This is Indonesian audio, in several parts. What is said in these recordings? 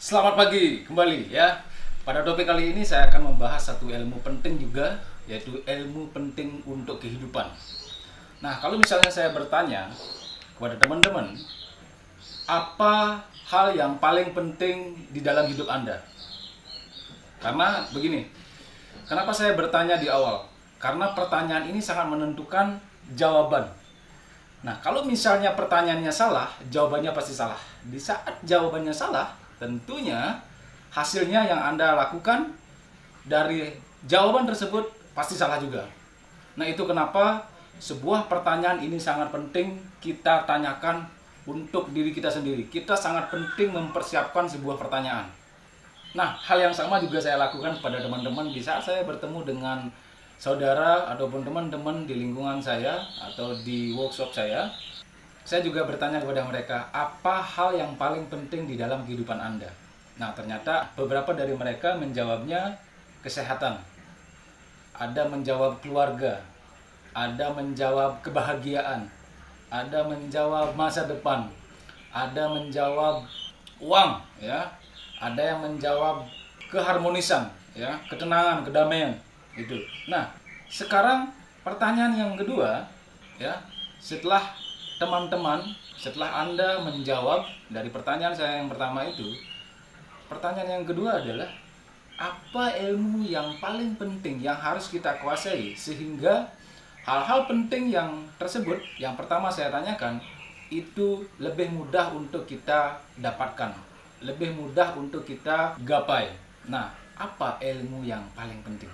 Selamat pagi kembali ya. Pada topik kali ini saya akan membahas satu ilmu penting juga, yaitu ilmu penting untuk kehidupan. Nah, kalau misalnya saya bertanya kepada teman-teman, apa hal yang paling penting di dalam hidup Anda? Karena begini, kenapa saya bertanya di awal? Karena pertanyaan ini sangat menentukan jawaban. Nah, kalau misalnya pertanyaannya salah, jawabannya pasti salah. Di saat jawabannya salah, tentunya hasilnya yang Anda lakukan dari jawaban tersebut pasti salah juga. Nah, itu kenapa sebuah pertanyaan ini sangat penting kita tanyakan untuk diri kita sendiri. Kita sangat penting mempersiapkan sebuah pertanyaan. Nah, hal yang sama juga saya lakukan kepada teman-teman di saat saya bertemu dengan saudara ataupun teman-teman di lingkungan saya atau di workshop saya. Saya juga bertanya kepada mereka, apa hal yang paling penting di dalam kehidupan Anda? Nah, ternyata beberapa dari mereka menjawabnya kesehatan. Ada menjawab keluarga, ada menjawab kebahagiaan, ada menjawab masa depan, ada menjawab uang, ya. Ada yang menjawab keharmonisan, ya, ketenangan, kedamaian, gitu. Nah, sekarang pertanyaan yang kedua, ya, setelah Anda menjawab dari pertanyaan saya yang pertama itu, pertanyaan yang kedua adalah apa ilmu yang paling penting yang harus kita kuasai sehingga hal-hal penting yang tersebut yang pertama saya tanyakan itu lebih mudah untuk kita dapatkan, lebih mudah untuk kita gapai. Nah, apa ilmu yang paling penting?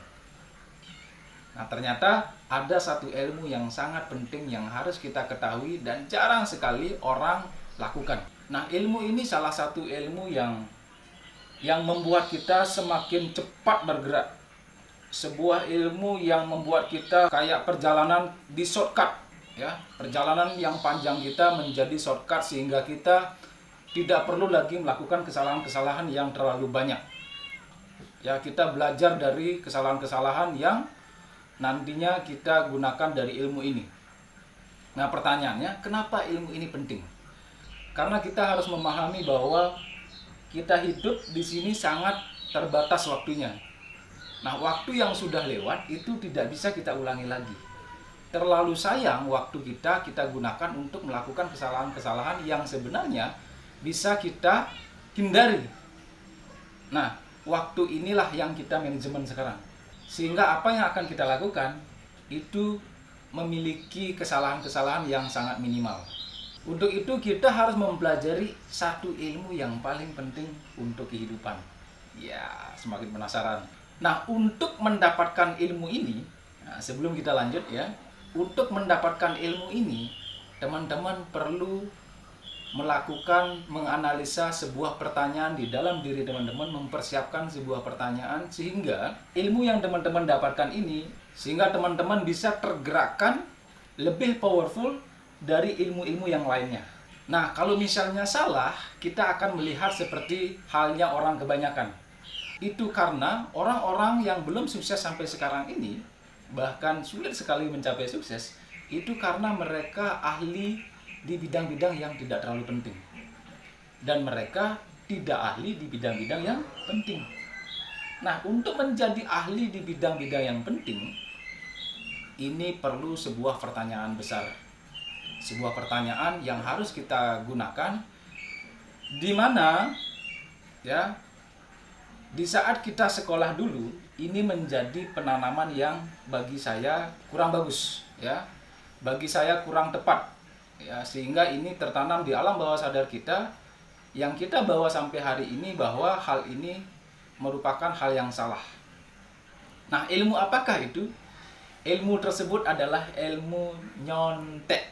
Nah, ternyata ada satu ilmu yang sangat penting yang harus kita ketahui dan jarang sekali orang lakukan. Nah, ilmu ini salah satu ilmu yang membuat kita semakin cepat bergerak. Sebuah ilmu yang membuat kita kayak perjalanan di shortcut, ya. Perjalanan yang panjang kita menjadi shortcut sehingga kita tidak perlu lagi melakukan kesalahan-kesalahan yang terlalu banyak. Ya, kita belajar dari kesalahan-kesalahan yang nantinya kita gunakan dari ilmu ini. Nah, pertanyaannya, kenapa ilmu ini penting? Karena kita harus memahami bahwa kita hidup di sini sangat terbatas waktunya. Nah, waktu yang sudah lewat itu tidak bisa kita ulangi lagi. Terlalu sayang waktu kita gunakan untuk melakukan kesalahan-kesalahan yang sebenarnya bisa kita hindari. Nah, waktu inilah yang kita manajemen sekarang. Sehingga apa yang akan kita lakukan itu memiliki kesalahan-kesalahan yang sangat minimal. Untuk itu kita harus mempelajari satu ilmu yang paling penting untuk kehidupan. Ya, semakin penasaran. Nah, untuk mendapatkan ilmu ini, nah, sebelum kita lanjut ya, untuk mendapatkan ilmu ini, teman-teman perlu menganalisa sebuah pertanyaan di dalam diri teman-teman, mempersiapkan sebuah pertanyaan sehingga ilmu yang teman-teman dapatkan ini, sehingga teman-teman bisa tergerakkan lebih powerful dari ilmu-ilmu yang lainnya. Nah, kalau misalnya salah, kita akan melihat seperti halnya orang kebanyakan. Itu karena orang-orang yang belum sukses sampai sekarang ini, bahkan sulit sekali mencapai sukses, itu karena mereka ahli di bidang-bidang yang tidak terlalu penting. Dan mereka tidak ahli di bidang-bidang yang penting. Nah, untuk menjadi ahli di bidang-bidang yang penting, ini perlu sebuah pertanyaan besar. Sebuah pertanyaan yang harus kita gunakan, di mana ya, di saat kita sekolah dulu, ini menjadi penanaman yang bagi saya kurang bagus, ya. Bagi saya kurang tepat. Ya, sehingga ini tertanam di alam bawah sadar kita yang kita bawa sampai hari ini bahwa hal ini merupakan hal yang salah. Nah, ilmu apakah itu? Ilmu tersebut adalah ilmu nyontek.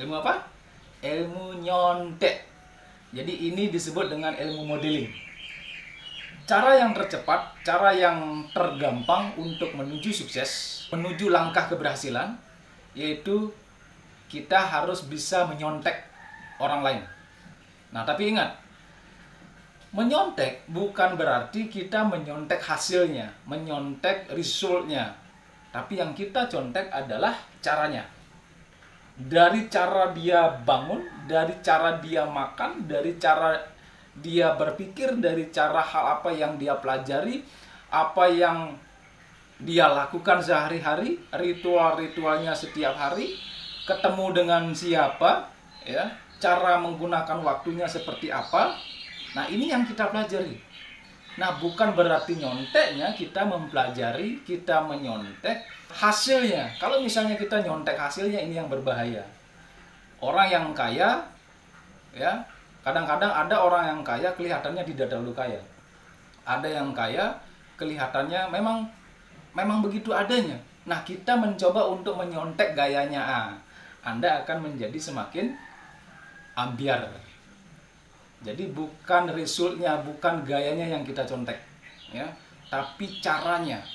Ilmu apa? Ilmu nyontek. Jadi ini disebut dengan ilmu modeling. Cara yang tercepat, cara yang tergampang untuk menuju sukses, menuju langkah keberhasilan, yaitu kita harus bisa menyontek orang lain. Nah, tapi ingat, menyontek bukan berarti kita menyontek hasilnya, menyontek resultnya. Tapi yang kita contek adalah caranya. Dari cara dia bangun, dari cara dia makan, dari cara dia berpikir, dari cara hal apa yang dia pelajari, apa yang dia lakukan sehari-hari, ritual-ritualnya setiap hari, ketemu dengan siapa, ya, cara menggunakan waktunya seperti apa. Nah, ini yang kita pelajari. Nah, bukan berarti nyonteknya kita mempelajari, kita menyontek hasilnya. Kalau misalnya kita nyontek hasilnya, ini yang berbahaya. Orang yang kaya, ya, kadang-kadang ada orang yang kaya kelihatannya tidak terlalu kaya. Ada yang kaya kelihatannya memang begitu adanya. Nah, kita mencoba untuk menyontek gayanya. Anda akan menjadi semakin ambiar. Jadi bukan resultnya, bukan gayanya yang kita contek, ya, tapi caranya.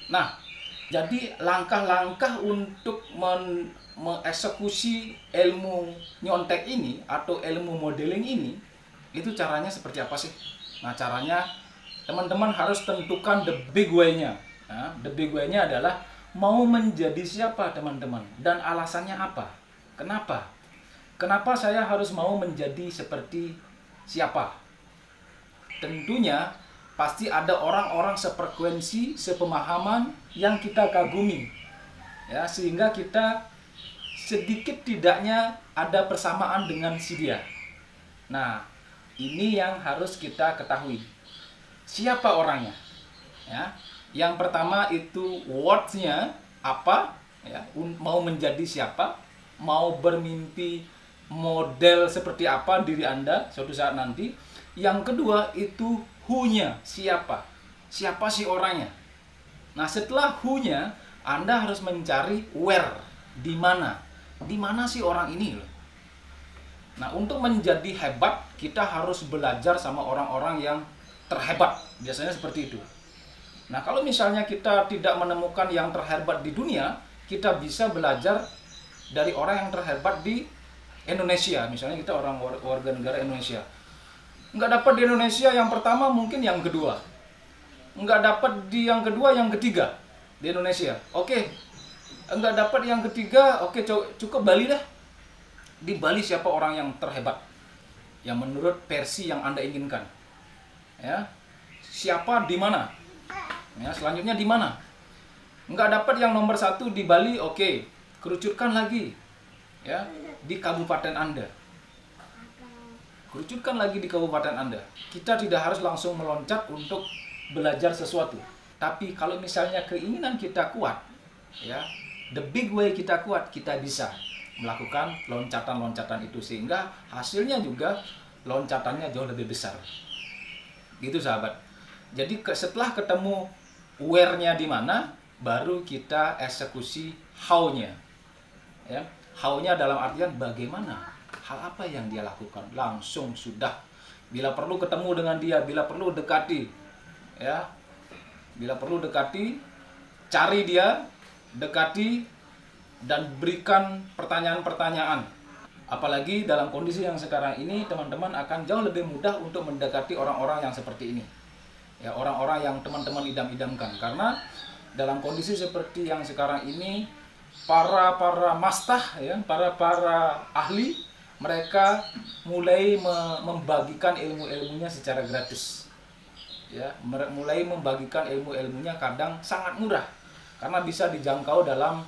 Nah, jadi langkah-langkah untuk mengeksekusi ilmu nyontek ini atau ilmu modeling ini, itu caranya seperti apa sih? Nah, caranya teman-teman harus tentukan the big way-nya. Nah, the big way-nya adalah mau menjadi siapa teman-teman, dan alasannya apa? Kenapa? Kenapa saya harus mau menjadi seperti siapa? Tentunya pasti ada orang-orang sefrekuensi, sepemahaman yang kita kagumi, ya, sehingga kita sedikit tidaknya ada persamaan dengan si dia. Nah, ini yang harus kita ketahui. Siapa orangnya? Ya, yang pertama itu words-nya apa? Ya, mau menjadi siapa? Mau bermimpi model seperti apa diri Anda suatu saat nanti. Yang kedua itu who-nya, siapa? Siapa sih orangnya? Nah, setelah who-nya, Anda harus mencari where, di mana? Di mana sih orang ini loh. Nah, untuk menjadi hebat, kita harus belajar sama orang-orang yang terhebat. Biasanya seperti itu. Nah, kalau misalnya kita tidak menemukan yang terhebat di dunia, kita bisa belajar dari orang yang terhebat di Indonesia. Misalnya kita orang warga negara Indonesia. Nggak dapat di Indonesia yang pertama, mungkin yang kedua. Nggak dapat di yang kedua, yang ketiga di Indonesia. Oke, nggak dapat yang ketiga, oke, cukup Bali dah. Di Bali siapa orang yang terhebat? Yang menurut versi yang Anda inginkan. Ya, siapa di mana? Ya, selanjutnya di mana? Nggak dapat yang nomor 1 di Bali, oke, kerucutkan lagi. Ya, di kabupaten Anda. Kerucutkan lagi di kabupaten Anda. Kita tidak harus langsung meloncat untuk belajar sesuatu. Tapi kalau misalnya keinginan kita kuat, ya, the big way kita kuat, kita bisa melakukan loncatan-loncatan itu, sehingga hasilnya juga loncatannya jauh lebih besar. Gitu sahabat. Jadi setelah ketemu where-nya di mana, baru kita eksekusi how-nya. Ya, how-nya dalam artian bagaimana, hal apa yang dia lakukan, langsung sudah. Bila perlu ketemu dengan dia, bila perlu dekati, ya, bila perlu dekati, cari dia, dekati, dan berikan pertanyaan-pertanyaan. Apalagi dalam kondisi yang sekarang ini, teman-teman akan jauh lebih mudah untuk mendekati orang-orang yang seperti ini. Ya, orang-orang yang teman-teman idam-idamkan. Karena dalam kondisi seperti yang sekarang ini, para mastah, ya, para ahli, mereka mulai membagikan ilmu-ilmunya secara gratis. Ya, mulai membagikan ilmu-ilmunya kadang sangat murah, karena bisa dijangkau dalam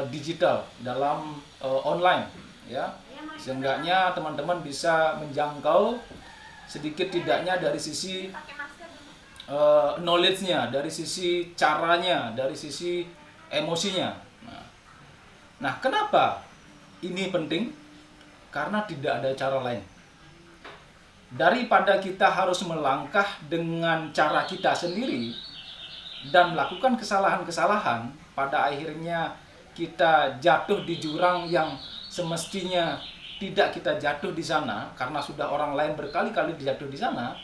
digital, dalam online, ya. Seenggaknya teman-teman bisa menjangkau sedikit tidaknya dari sisi knowledge-nya, dari sisi caranya, dari sisi emosinya. Nah, kenapa ini penting? Karena tidak ada cara lain. Daripada kita harus melangkah dengan cara kita sendiri dan melakukan kesalahan-kesalahan, pada akhirnya kita jatuh di jurang yang semestinya tidak kita jatuh di sana karena sudah orang lain berkali-kali jatuh di sana.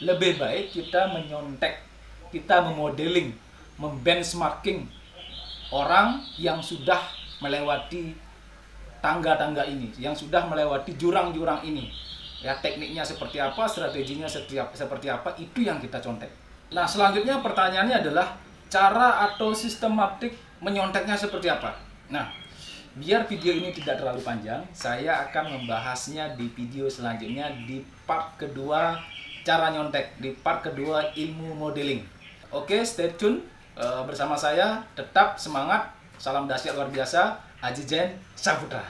Lebih baik kita menyontek, kita memodeling, membenchmarking orang yang sudah melewati tangga-tangga ini, yang sudah melewati jurang-jurang ini. Ya, tekniknya seperti apa, strateginya seperti apa, itu yang kita contek. Nah, selanjutnya pertanyaannya adalah cara atau sistematik menyonteknya seperti apa. Nah, Biar video ini tidak terlalu panjang, saya akan membahasnya di video selanjutnya di part kedua cara nyontek, di part kedua ilmu modeling. Oke, stay tune bersama saya, tetap semangat, salam dahsyat luar biasa, Aji Jen Saputra.